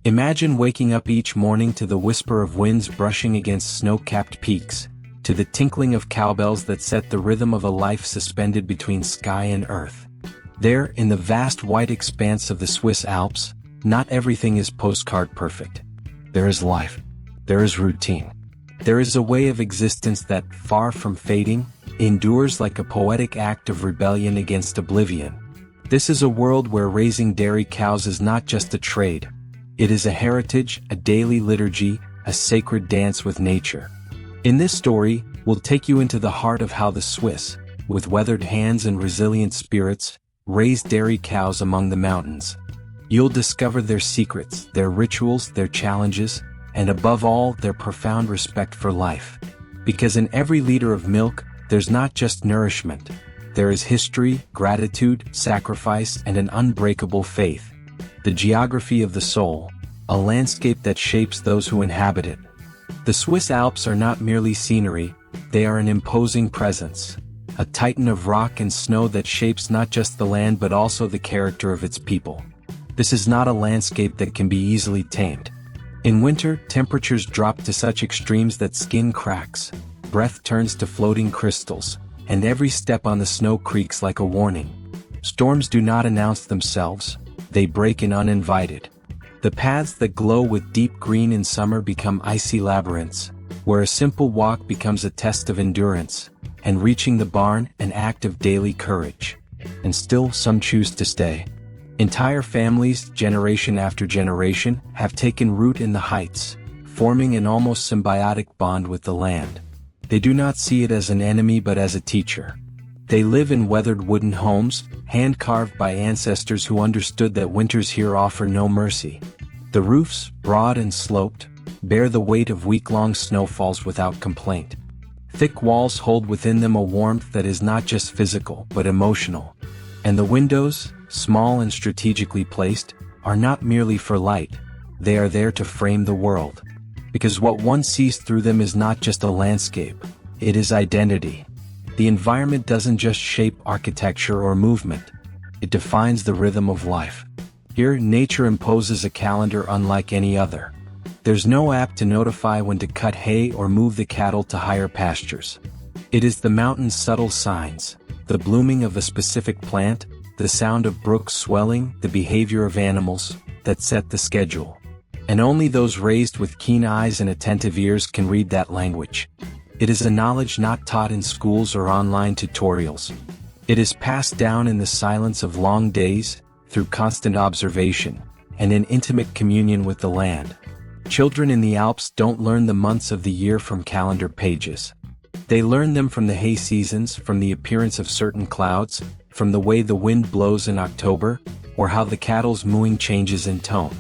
Imagine waking up each morning to the whisper of winds brushing against snow-capped peaks, to the tinkling of cowbells that set the rhythm of a life suspended between sky and earth. There, in the vast white expanse of the Swiss Alps, not everything is postcard perfect. There is life. There is routine. There is a way of existence that, far from fading, endures like a poetic act of rebellion against oblivion. This is a world where raising dairy cows is not just a trade. It is a heritage, a daily liturgy, a sacred dance with nature. In this story, we'll take you into the heart of how the Swiss, with weathered hands and resilient spirits, raise dairy cows among the mountains. You'll discover their secrets, their rituals, their challenges, and above all, their profound respect for life. Because in every liter of milk, there's not just nourishment. There is history, gratitude, sacrifice, and an unbreakable faith. The geography of the soul, a landscape that shapes those who inhabit it. The Swiss Alps are not merely scenery, they are an imposing presence, a titan of rock and snow that shapes not just the land but also the character of its people. This is not a landscape that can be easily tamed. In winter, temperatures drop to such extremes that skin cracks, breath turns to floating crystals, and every step on the snow creaks like a warning. Storms do not announce themselves, they break in uninvited. The paths that glow with deep green in summer become icy labyrinths, where a simple walk becomes a test of endurance, and reaching the barn an act of daily courage. And still, some choose to stay. Entire families, generation after generation, have taken root in the heights, forming an almost symbiotic bond with the land. They do not see it as an enemy but as a teacher. They live in weathered wooden homes, hand-carved by ancestors who understood that winters here offer no mercy. The roofs, broad and sloped, bear the weight of week-long snowfalls without complaint. Thick walls hold within them a warmth that is not just physical but emotional. And the windows, small and strategically placed, are not merely for light, they are there to frame the world. Because what one sees through them is not just a landscape, it is identity. The environment doesn't just shape architecture or movement, it defines the rhythm of life. Here, nature imposes a calendar unlike any other. There's no app to notify when to cut hay or move the cattle to higher pastures. It is the mountain's subtle signs, the blooming of a specific plant, the sound of brooks swelling, the behavior of animals, that set the schedule. And only those raised with keen eyes and attentive ears can read that language. It is a knowledge not taught in schools or online tutorials. It is passed down in the silence of long days, through constant observation, and in intimate communion with the land. Children in the Alps don't learn the months of the year from calendar pages. They learn them from the hay seasons, from the appearance of certain clouds, from the way the wind blows in October, or how the cattle's mooing changes in tone.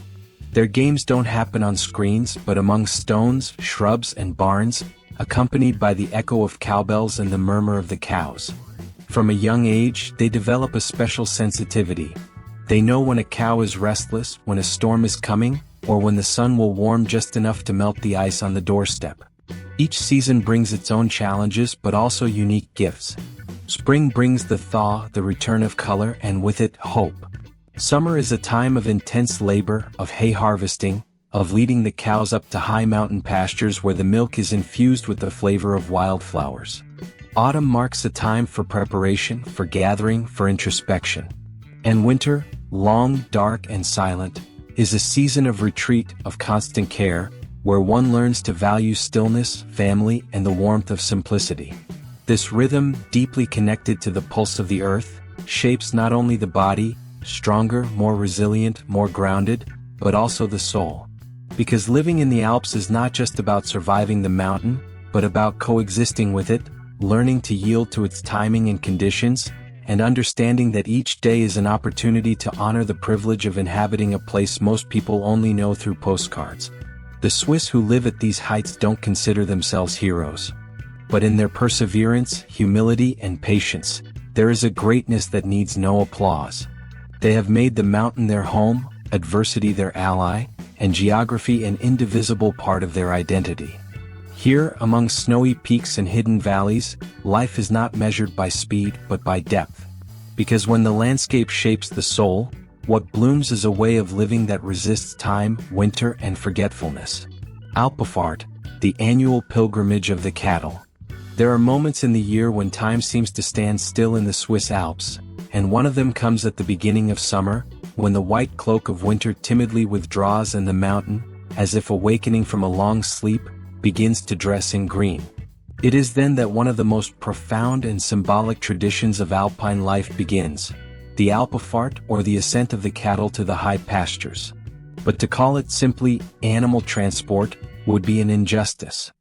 Their games don't happen on screens but among stones, shrubs, and barns, accompanied by the echo of cowbells and the murmur of the cows. From a young age, they develop a special sensitivity. They know when a cow is restless, when a storm is coming, or when the sun will warm just enough to melt the ice on the doorstep. Each season brings its own challenges but also unique gifts. Spring brings the thaw, the return of color, and with it, hope. Summer is a time of intense labor, of hay harvesting, of leading the cows up to high mountain pastures where the milk is infused with the flavor of wildflowers. Autumn marks a time for preparation, for gathering, for introspection. And winter, long, dark, and silent, is a season of retreat, of constant care, where one learns to value stillness, family, and the warmth of simplicity. This rhythm, deeply connected to the pulse of the earth, shapes not only the body, stronger, more resilient, more grounded, but also the soul. Because living in the Alps is not just about surviving the mountain, but about coexisting with it, learning to yield to its timing and conditions, and understanding that each day is an opportunity to honor the privilege of inhabiting a place most people only know through postcards. The Swiss who live at these heights don't consider themselves heroes. But in their perseverance, humility, and patience, there is a greatness that needs no applause. They have made the mountain their home, adversity their ally, and geography an indivisible part of their identity. Here, among snowy peaks and hidden valleys, life is not measured by speed but by depth. Because when the landscape shapes the soul, What blooms is a way of living that resists time, winter, and forgetfulness. Alpafahrt, the annual pilgrimage of the cattle. There are moments in the year when time seems to stand still in the Swiss Alps, and one of them comes at the beginning of summer, when the white cloak of winter timidly withdraws and the mountain, as if awakening from a long sleep, begins to dress in green. It is then that one of the most profound and symbolic traditions of alpine life begins, the Alpafahrt, or the ascent of the cattle to the high pastures. But to call it simply animal transport would be an injustice.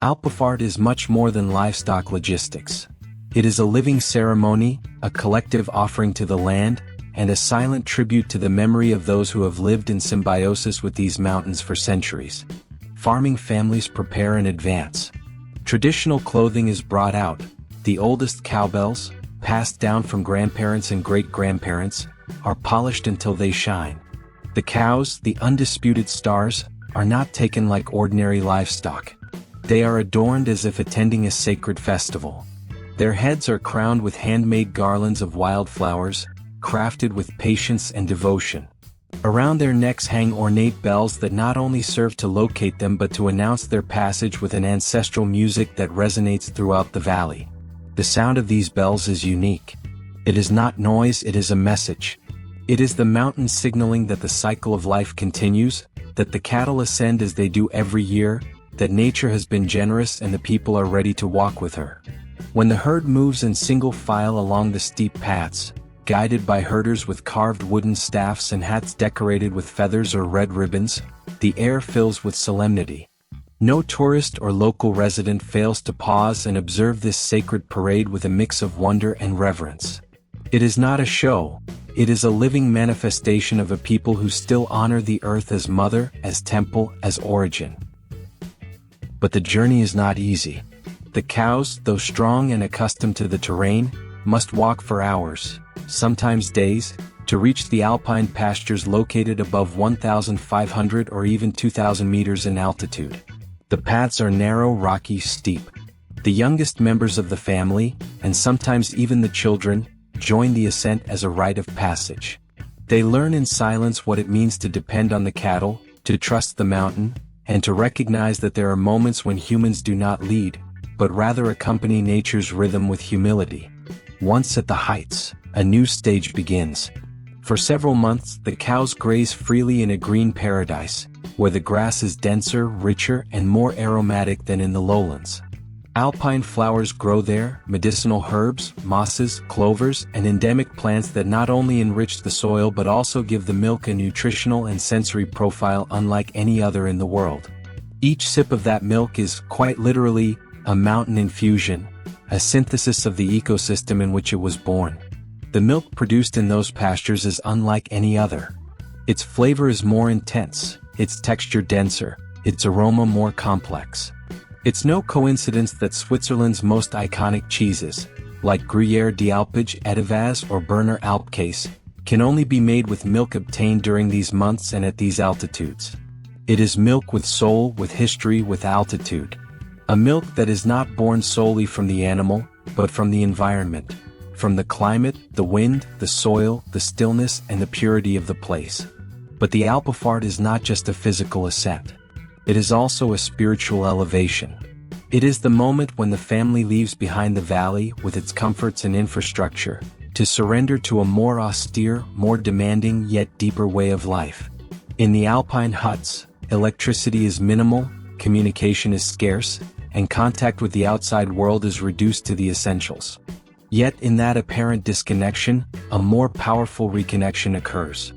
Alpafahrt is much more than livestock logistics. It is a living ceremony, a collective offering to the land, and a silent tribute to the memory of those who have lived in symbiosis with these mountains for centuries. Farming families prepare in advance. Traditional clothing is brought out. The oldest cowbells, passed down from grandparents and great-grandparents, are polished until they shine. The cows, the undisputed stars, are not taken like ordinary livestock. They are adorned as if attending a sacred festival. Their heads are crowned with handmade garlands of wildflowers, crafted with patience and devotion. Around their necks hang ornate bells that not only serve to locate them but to announce their passage with an ancestral music that resonates throughout the valley. The sound of these bells is unique. It is not noise, it is a message. It is the mountain signaling that the cycle of life continues, that the cattle ascend as they do every year, that nature has been generous and the people are ready to walk with her. When the herd moves in single file along the steep paths, guided by herders with carved wooden staffs and hats decorated with feathers or red ribbons, the air fills with solemnity. No tourist or local resident fails to pause and observe this sacred parade with a mix of wonder and reverence. It is not a show, it is a living manifestation of a people who still honor the earth as mother, as temple, as origin. But the journey is not easy. The cows, though strong and accustomed to the terrain, must walk for hours, sometimes days, to reach the alpine pastures located above 1,500 or even 2,000 meters in altitude. The paths are narrow, rocky, steep. The youngest members of the family, and sometimes even the children, join the ascent as a rite of passage. They learn in silence what it means to depend on the cattle, to trust the mountain, and to recognize that there are moments when humans do not lead, but rather accompany nature's rhythm with humility. Once at the heights, a new stage begins. For several months, the cows graze freely in a green paradise, where the grass is denser, richer, and more aromatic than in the lowlands. Alpine flowers grow there, medicinal herbs, mosses, clovers, and endemic plants that not only enrich the soil but also give the milk a nutritional and sensory profile unlike any other in the world. Each sip of that milk is, quite literally, a mountain infusion, a synthesis of the ecosystem in which it was born. The milk produced in those pastures is unlike any other. Its flavor is more intense, its texture denser, its aroma more complex. It's no coincidence that Switzerland's most iconic cheeses, like Gruyère d'Alpage, Etivaz, or Berner Alpkäse, can only be made with milk obtained during these months and at these altitudes. It is milk with soul, with history, with altitude. A milk that is not born solely from the animal, but from the environment, from the climate, the wind, the soil, the stillness, and the purity of the place. But the Alpafahrt is not just a physical ascent. It is also a spiritual elevation. It is the moment when the family leaves behind the valley with its comforts and infrastructure, to surrender to a more austere, more demanding yet deeper way of life. In the alpine huts, electricity is minimal, communication is scarce, and contact with the outside world is reduced to the essentials. Yet in that apparent disconnection, a more powerful reconnection occurs.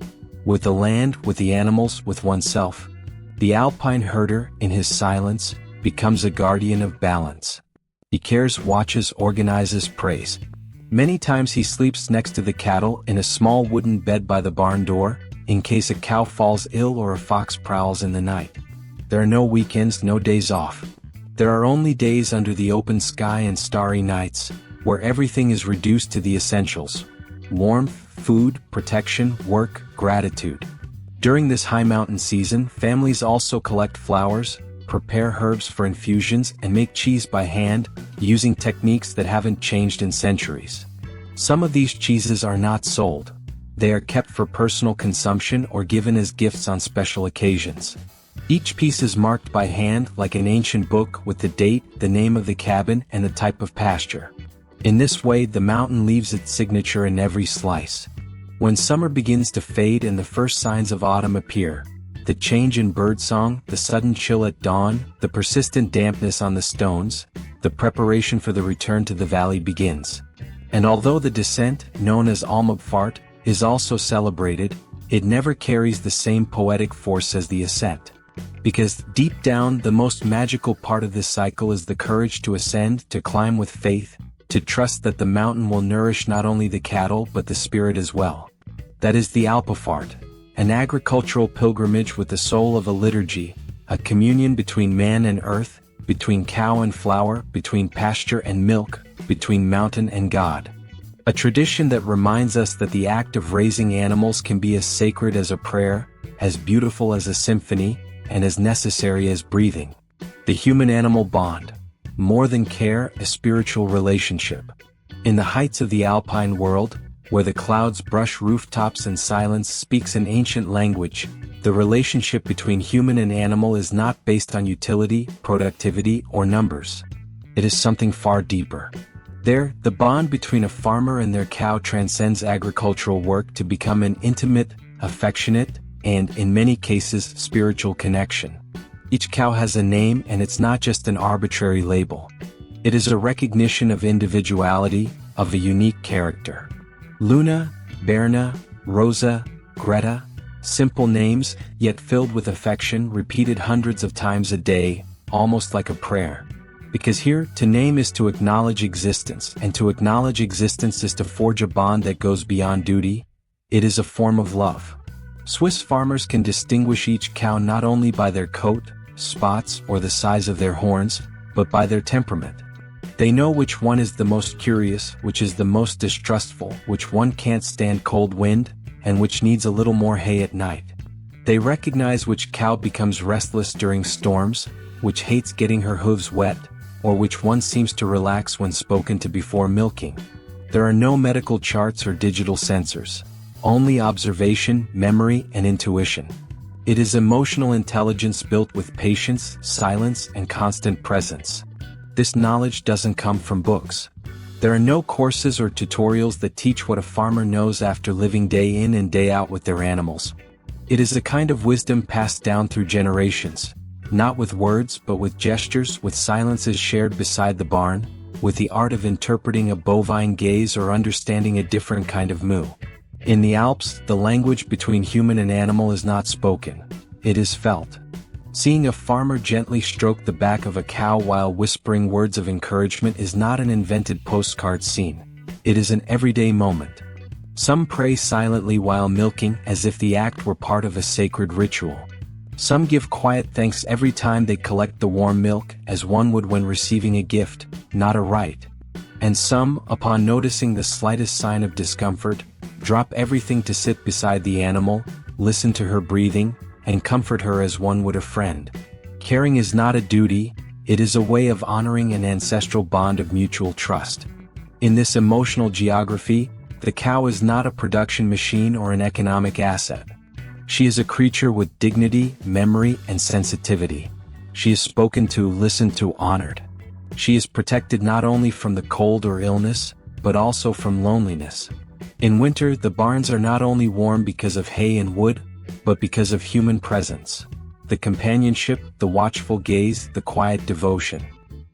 With the land, with the animals, with oneself. The alpine herder, in his silence, becomes a guardian of balance. He cares, watches, organizes, prays. Many times he sleeps next to the cattle in a small wooden bed by the barn door, in case a cow falls ill or a fox prowls in the night. There are no weekends, no days off. There are only days under the open sky and starry nights, where everything is reduced to the essentials: warmth, food, protection, work, gratitude. During this high mountain season, families also collect flowers, prepare herbs for infusions, and make cheese by hand, using techniques that haven't changed in centuries. Some of these cheeses are not sold. They are kept for personal consumption or given as gifts on special occasions. Each piece is marked by hand like an ancient book with the date, the name of the cabin, and the type of pasture. In this way, the mountain leaves its signature in every slice. When summer begins to fade and the first signs of autumn appear, the change in birdsong, the sudden chill at dawn, the persistent dampness on the stones, the preparation for the return to the valley begins. And although the descent, known as Almabfahrt, is also celebrated, it never carries the same poetic force as the ascent. Because deep down, the most magical part of this cycle is the courage to ascend, to climb with faith, to trust that the mountain will nourish not only the cattle but the spirit as well. That is the Alpafahrt, an agricultural pilgrimage with the soul of a liturgy, a communion between man and earth, between cow and flower, between pasture and milk, between mountain and God. A tradition that reminds us that the act of raising animals can be as sacred as a prayer, as beautiful as a symphony, and as necessary as breathing. The human-animal bond. More than care, a spiritual relationship. In the heights of the alpine world, where the clouds brush rooftops and silence speaks an ancient language, the relationship between human and animal is not based on utility, productivity, or numbers. It is something far deeper. There, the bond between a farmer and their cow transcends agricultural work to become an intimate, affectionate, and, in many cases, spiritual connection. Each cow has a name, and it's not just an arbitrary label. It is a recognition of individuality, of a unique character. Luna, Berna, Rosa, Greta, simple names, yet filled with affection, repeated hundreds of times a day, almost like a prayer. Because here, to name is to acknowledge existence, and to acknowledge existence is to forge a bond that goes beyond duty. It is a form of love. Swiss farmers can distinguish each cow not only by their coat, spots, or the size of their horns, but by their temperament. They know which one is the most curious, which is the most distrustful, which one can't stand cold wind, and which needs a little more hay at night. They recognize which cow becomes restless during storms, which hates getting her hooves wet, or which one seems to relax when spoken to before milking. There are no medical charts or digital sensors. Only observation, memory, and intuition. It is emotional intelligence built with patience, silence, and constant presence. This knowledge doesn't come from books. There are no courses or tutorials that teach what a farmer knows after living day in and day out with their animals. It is a kind of wisdom passed down through generations, not with words but with gestures, with silences shared beside the barn, with the art of interpreting a bovine gaze or understanding a different kind of moo. In the Alps, the language between human and animal is not spoken. It is felt. Seeing a farmer gently stroke the back of a cow while whispering words of encouragement is not an invented postcard scene. It is an everyday moment. Some pray silently while milking as if the act were part of a sacred ritual. Some give quiet thanks every time they collect the warm milk, as one would when receiving a gift, not a rite. And some, upon noticing the slightest sign of discomfort, drop everything to sit beside the animal, listen to her breathing, and comfort her as one would a friend. Caring is not a duty, it is a way of honoring an ancestral bond of mutual trust. In this emotional geography, the cow is not a production machine or an economic asset. She is a creature with dignity, memory, and sensitivity. She is spoken to, listened to, honored. She is protected not only from the cold or illness, but also from loneliness. In winter, the barns are not only warm because of hay and wood, but because of human presence. The companionship, the watchful gaze, the quiet devotion.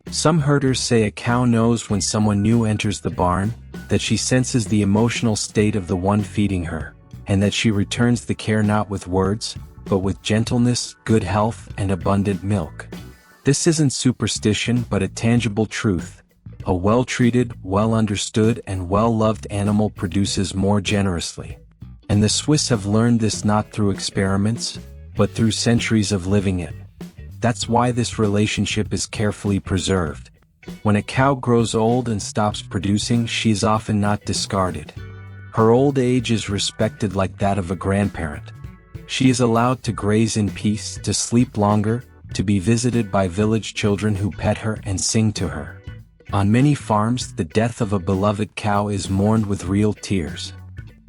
Some herders say a cow knows when someone new enters the barn, that she senses the emotional state of the one feeding her, and that she returns the care not with words, but with gentleness, good health, and abundant milk. This isn't superstition but a tangible truth. A well-treated, well-understood, and well-loved animal produces more generously. And the Swiss have learned this not through experiments, but through centuries of living it. That's why this relationship is carefully preserved. When a cow grows old and stops producing, she is often not discarded. Her old age is respected like that of a grandparent. She is allowed to graze in peace, to sleep longer, to be visited by village children who pet her and sing to her. On many farms, the death of a beloved cow is mourned with real tears.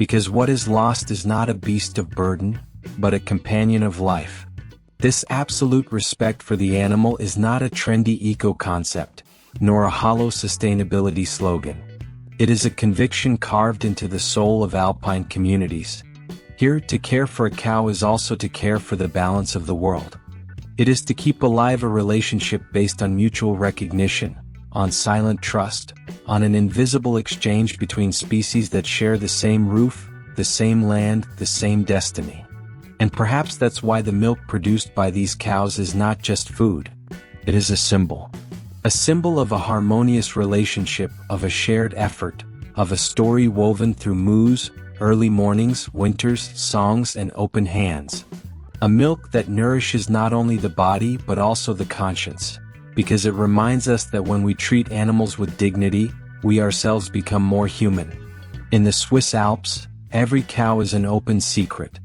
Because what is lost is not a beast of burden, but a companion of life. This absolute respect for the animal is not a trendy eco-concept, nor a hollow sustainability slogan. It is a conviction carved into the soul of alpine communities. Here, to care for a cow is also to care for the balance of the world. It is to keep alive a relationship based on mutual recognition, on silent trust, on an invisible exchange between species that share the same roof, the same land, the same destiny. And perhaps that's why the milk produced by these cows is not just food. It is a symbol. A symbol of a harmonious relationship, of a shared effort, of a story woven through moos, early mornings, winters, songs, and open hands. A milk that nourishes not only the body but also the conscience, because it reminds us that when we treat animals with dignity, we ourselves become more human. In the Swiss Alps, every cow is an open secret.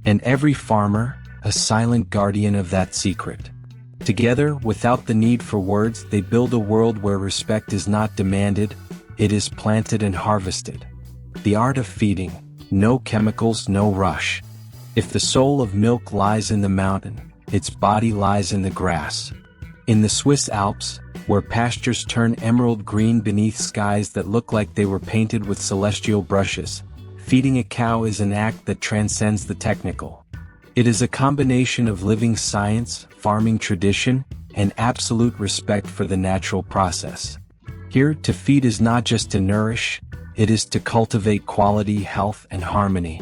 And every farmer, a silent guardian of that secret. Together, without the need for words, they build a world where respect is not demanded, it is planted and harvested. The art of feeding, no chemicals, no rush. If the soul of milk lies in the mountain, its body lies in the grass. In the Swiss Alps, where pastures turn emerald green beneath skies that look like they were painted with celestial brushes, feeding a cow is an act that transcends the technical. It is a combination of living science, farming tradition, and absolute respect for the natural process. Here, to feed is not just to nourish, it is to cultivate quality, health, and harmony.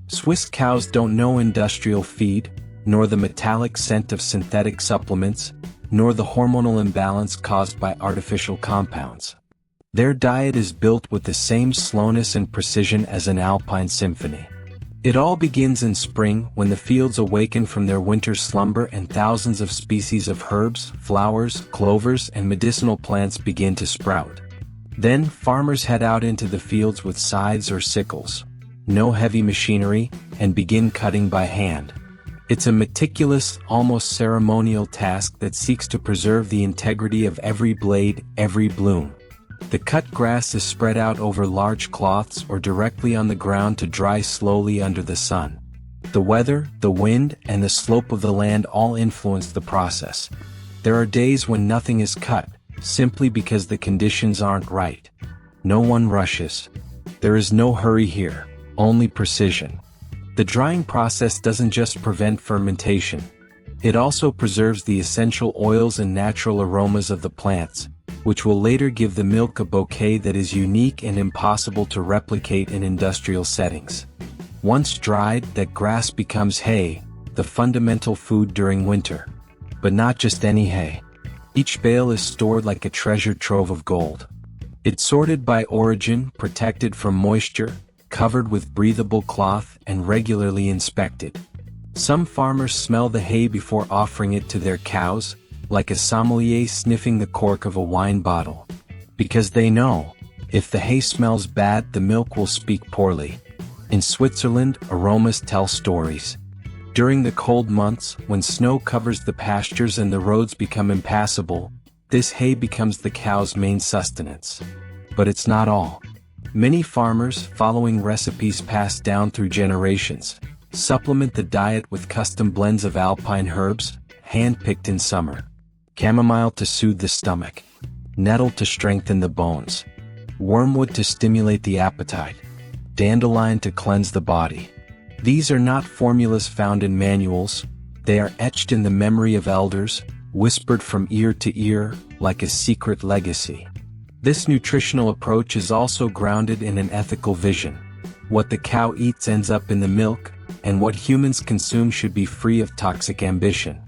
Swiss cows don't know industrial feed, nor the metallic scent of synthetic supplements, nor the hormonal imbalance caused by artificial compounds. Their diet is built with the same slowness and precision as an alpine symphony. It all begins in spring when the fields awaken from their winter slumber and thousands of species of herbs, flowers, clovers, and medicinal plants begin to sprout. Then farmers head out into the fields with scythes or sickles, no heavy machinery, and begin cutting by hand. It's a meticulous, almost ceremonial task that seeks to preserve the integrity of every blade, every bloom. The cut grass is spread out over large cloths or directly on the ground to dry slowly under the sun. The weather, the wind, and the slope of the land all influence the process. There are days when nothing is cut, simply because the conditions aren't right. No one rushes. There is no hurry here, only precision. The drying process doesn't just prevent fermentation. It also preserves the essential oils and natural aromas of the plants, which will later give the milk a bouquet that is unique and impossible to replicate in industrial settings. Once dried, that grass becomes hay, the fundamental food during winter. But not just any hay. Each bale is stored like a treasure trove of gold. It's sorted by origin, protected from moisture, covered with breathable cloth, and regularly inspected. Some farmers smell the hay before offering it to their cows, like a sommelier sniffing the cork of a wine bottle. Because they know, if the hay smells bad, the milk will speak poorly. In Switzerland, aromas tell stories. During the cold months, when snow covers the pastures and the roads become impassable, this hay becomes the cow's main sustenance. But it's not all. Many farmers, following recipes passed down through generations, supplement the diet with custom blends of alpine herbs, hand-picked in summer. Chamomile to soothe the stomach, nettle to strengthen the bones, wormwood to stimulate the appetite, dandelion to cleanse the body. These are not formulas found in manuals, they are etched in the memory of elders, whispered from ear to ear, like a secret legacy. This nutritional approach is also grounded in an ethical vision. What the cow eats ends up in the milk, and what humans consume should be free of toxic ambition.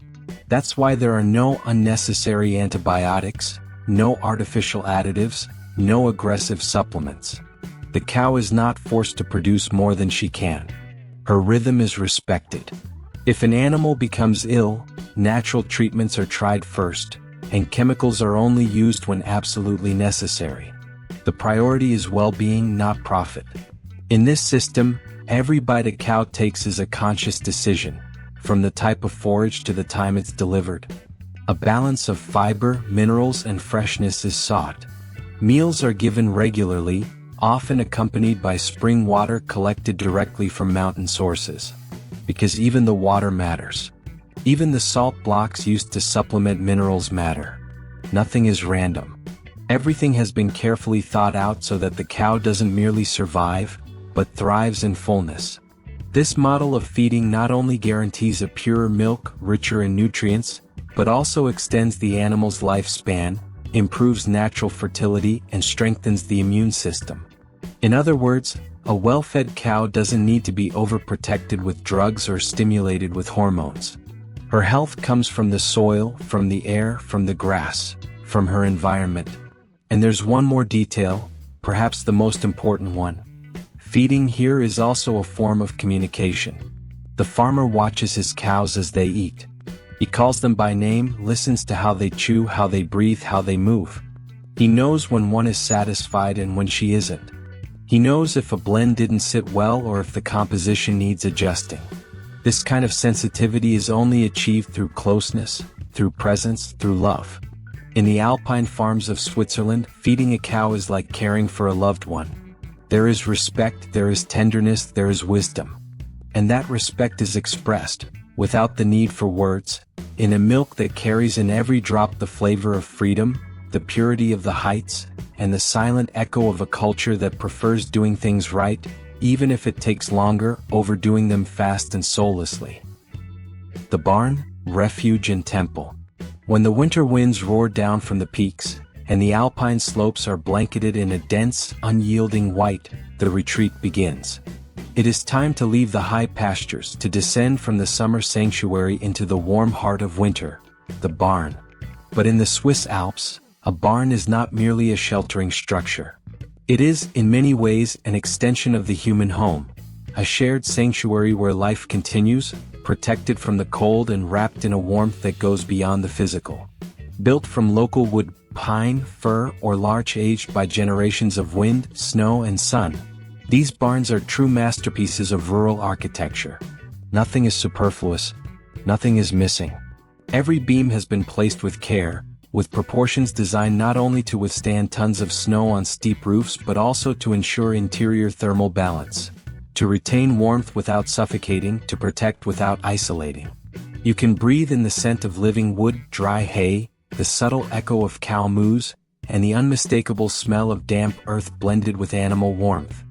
That's why there are no unnecessary antibiotics, no artificial additives, no aggressive supplements. The cow is not forced to produce more than she can. Her rhythm is respected. If an animal becomes ill, natural treatments are tried first, and chemicals are only used when absolutely necessary. The priority is well-being, not profit. In this system, every bite a cow takes is a conscious decision, from the type of forage to the time it's delivered. A balance of fiber, minerals, and freshness is sought. Meals are given regularly, often accompanied by spring water collected directly from mountain sources. Because even the water matters. Even the salt blocks used to supplement minerals matter. Nothing is random. Everything has been carefully thought out so that the cow doesn't merely survive, but thrives in fullness. This model of feeding not only guarantees a purer milk, richer in nutrients, but also extends the animal's lifespan, improves natural fertility, and strengthens the immune system. In other words, a well-fed cow doesn't need to be overprotected with drugs or stimulated with hormones. Her health comes from the soil, from the air, from the grass, from her environment. And there's one more detail, perhaps the most important one. Feeding here is also a form of communication. The farmer watches his cows as they eat. He calls them by name, listens to how they chew, how they breathe, how they move. He knows when one is satisfied and when she isn't. He knows if a blend didn't sit well or if the composition needs adjusting. This kind of sensitivity is only achieved through closeness, through presence, through love. In the alpine farms of Switzerland, feeding a cow is like caring for a loved one. There is respect, there is tenderness, there is wisdom. And that respect is expressed, without the need for words, in a milk that carries in every drop the flavor of freedom, the purity of the heights, and the silent echo of a culture that prefers doing things right, even if it takes longer, overdoing them fast and soullessly. The barn, refuge and temple. When the winter winds roar down from the peaks, and the alpine slopes are blanketed in a dense, unyielding white, the retreat begins. It is time to leave the high pastures to descend from the summer sanctuary into the warm heart of winter, the barn. But in the Swiss Alps, a barn is not merely a sheltering structure. It is, in many ways, an extension of the human home, a shared sanctuary where life continues, protected from the cold and wrapped in a warmth that goes beyond the physical. Built from local wood, pine, fir, or larch aged by generations of wind, snow, and sun, these barns are true masterpieces of rural architecture. Nothing is superfluous, nothing is missing. Every beam has been placed with care, with proportions designed not only to withstand tons of snow on steep roofs but also to ensure interior thermal balance, to retain warmth without suffocating, to protect without isolating. You can breathe in the scent of living wood, dry hay, the subtle echo of cow moos, and the unmistakable smell of damp earth blended with animal warmth.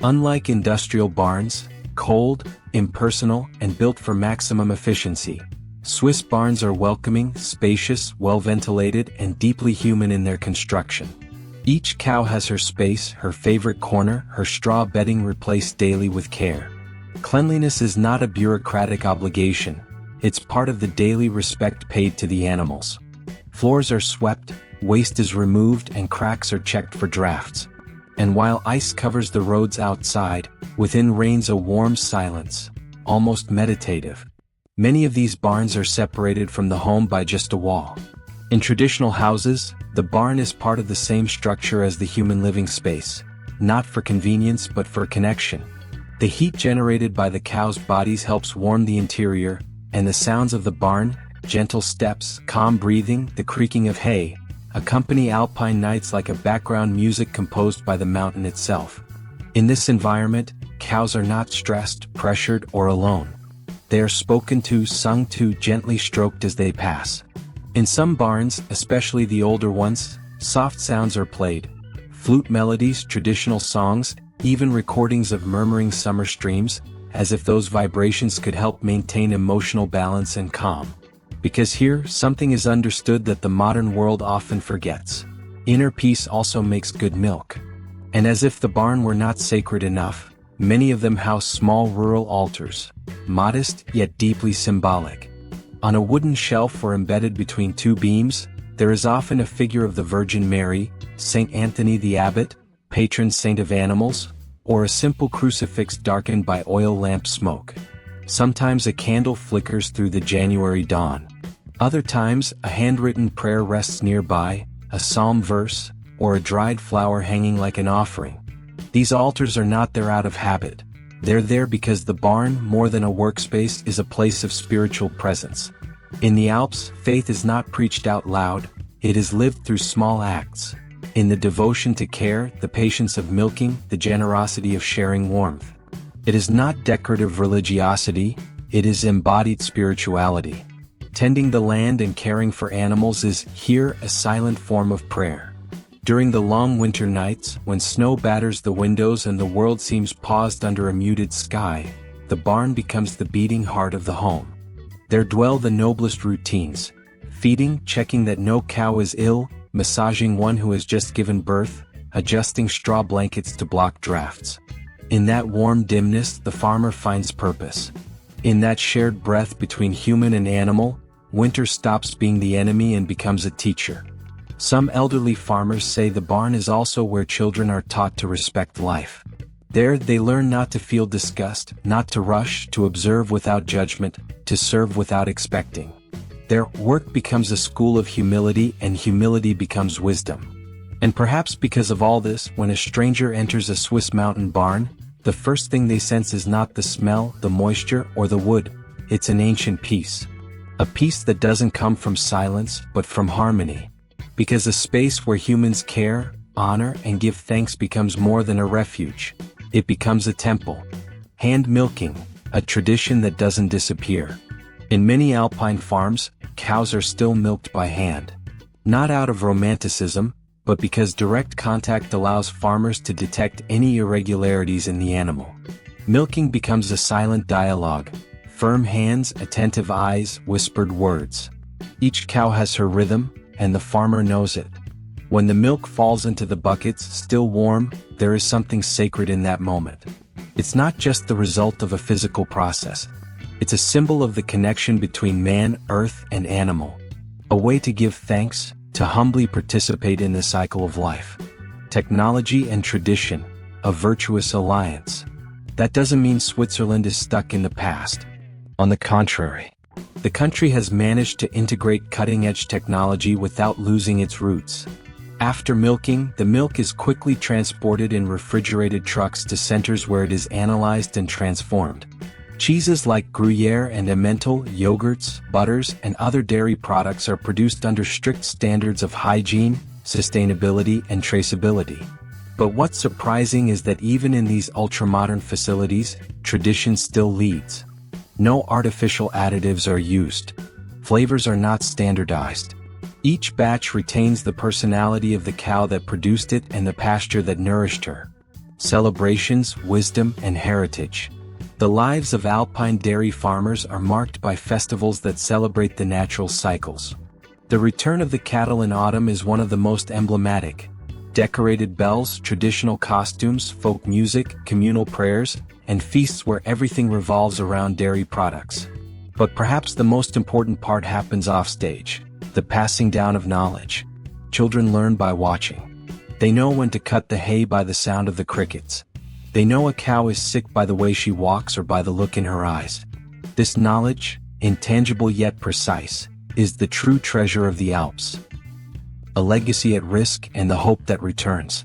Unlike industrial barns, cold, impersonal, and built for maximum efficiency, Swiss barns are welcoming, spacious, well-ventilated, and deeply human in their construction. Each cow has her space, her favorite corner, her straw bedding replaced daily with care. Cleanliness is not a bureaucratic obligation, it's part of the daily respect paid to the animals. Floors are swept, waste is removed, and cracks are checked for drafts. And while ice covers the roads outside, within reigns a warm silence, almost meditative. Many of these barns are separated from the home by just a wall. In traditional houses, the barn is part of the same structure as the human living space, not for convenience but for connection. The heat generated by the cows' bodies helps warm the interior, and the sounds of the barn, gentle steps, calm breathing, the creaking of hay, accompany alpine nights like a background music composed by the mountain itself. In this environment, cows are not stressed, pressured, or alone. They are spoken to, sung to, gently stroked as they pass. In some barns, especially the older ones, soft sounds are played. Flute melodies, traditional songs, even recordings of murmuring summer streams, as if those vibrations could help maintain emotional balance and calm. Because here, something is understood that the modern world often forgets. Inner peace also makes good milk. And as if the barn were not sacred enough, many of them house small rural altars, modest yet deeply symbolic. On a wooden shelf or embedded between two beams, there is often a figure of the Virgin Mary, Saint Anthony the Abbot, patron saint of animals, or a simple crucifix darkened by oil lamp smoke. Sometimes a candle flickers through the January dawn. Other times, a handwritten prayer rests nearby, a psalm verse, or a dried flower hanging like an offering. These altars are not there out of habit. They're there because the barn, more than a workspace, is a place of spiritual presence. In the Alps, faith is not preached out loud, it is lived through small acts. in the devotion to care, the patience of milking, the generosity of sharing warmth. It is not decorative religiosity, it is embodied spirituality. Tending the land and caring for animals is, here, a silent form of prayer. During the long winter nights, when snow batters the windows and the world seems paused under a muted sky, the barn becomes the beating heart of the home. There dwell the noblest routines: feeding, checking that no cow is ill, massaging one who has just given birth, adjusting straw blankets to block drafts. In that warm dimness, the farmer finds purpose. In that shared breath between human and animal, winter stops being the enemy and becomes a teacher. Some elderly farmers say the barn is also where children are taught to respect life. There they learn not to feel disgust, not to rush, to observe without judgment, to serve without expecting. Their work becomes a school of humility, and humility becomes wisdom. And perhaps because of all this, when a stranger enters a Swiss mountain barn, the first thing they sense is not the smell, the moisture, or the wood. It's an ancient peace. A peace that doesn't come from silence, but from harmony. Because a space where humans care, honor, and give thanks becomes more than a refuge. It becomes a temple. Hand milking, a tradition that doesn't disappear. In many alpine farms, cows are still milked by hand. Not out of romanticism, but because direct contact allows farmers to detect any irregularities in the animal. Milking becomes a silent dialogue: firm hands, attentive eyes, whispered words. Each cow has her rhythm, and the farmer knows it. When the milk falls into the buckets, still warm, there is something sacred in that moment. It's not just the result of a physical process. It's a symbol of the connection between man, earth, and animal. A way to give thanks, to humbly participate in the cycle of life. Technology and tradition, a virtuous alliance. That doesn't mean Switzerland is stuck in the past. On the contrary, the country has managed to integrate cutting-edge technology without losing its roots. After milking, the milk is quickly transported in refrigerated trucks to centers where it is analyzed and transformed. Cheeses like Gruyere and Emmental, yogurts, butters, and other dairy products are produced under strict standards of hygiene, sustainability, and traceability. But what's surprising is that even in these ultra-modern facilities, tradition still leads. No artificial additives are used. Flavors are not standardized. Each batch retains the personality of the cow that produced it and the pasture that nourished her. Celebrations, wisdom, and heritage. The lives of alpine dairy farmers are marked by festivals that celebrate the natural cycles. The return of the cattle in autumn is one of the most emblematic. Decorated bells, traditional costumes, folk music, communal prayers, and feasts where everything revolves around dairy products. But perhaps the most important part happens offstage: the passing down of knowledge. Children learn by watching. They know when to cut the hay by the sound of the crickets. They know a cow is sick by the way she walks or by the look in her eyes. This knowledge, intangible yet precise, is the true treasure of the Alps. A legacy at risk and the hope that returns.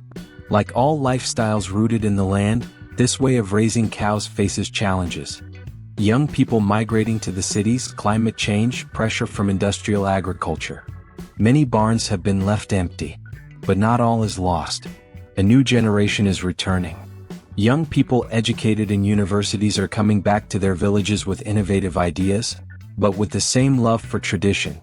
Like all lifestyles rooted in the land, this way of raising cows faces challenges. Young people migrating to the cities, climate change, pressure from industrial agriculture. Many barns have been left empty. But not all is lost. A new generation is returning. Young people educated in universities are coming back to their villages with innovative ideas, but with the same love for tradition.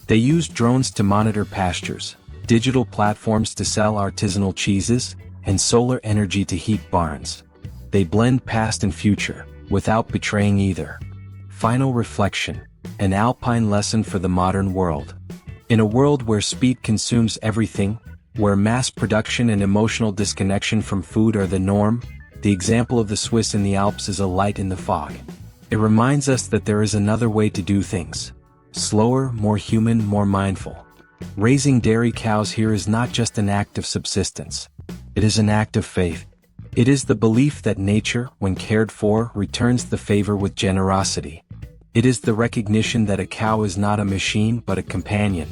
They use drones to monitor pastures, digital platforms to sell artisanal cheeses, and solar energy to heat barns. They blend past and future, without betraying either. Final reflection: an alpine lesson for the modern world. In a world where speed consumes everything, where mass production and emotional disconnection from food are the norm, the example of the Swiss in the Alps is a light in the fog. It reminds us that there is another way to do things. Slower, more human, more mindful. Raising dairy cows here is not just an act of subsistence. It is an act of faith. It is the belief that nature, when cared for, returns the favor with generosity. It is the recognition that a cow is not a machine but a companion.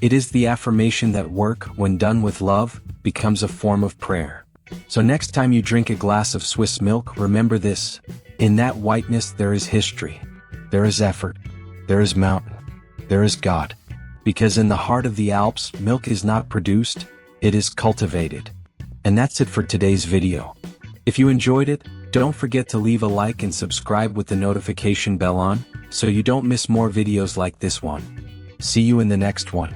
It is the affirmation that work, when done with love, becomes a form of prayer. So next time you drink a glass of Swiss milk, remember this: in that whiteness there is history. There is effort. There is mountain. There is God. Because in the heart of the Alps, milk is not produced, it is cultivated. And that's it for today's video. If you enjoyed it, don't forget to leave a like and subscribe with the notification bell on, so you don't miss more videos like this one. See you in the next one.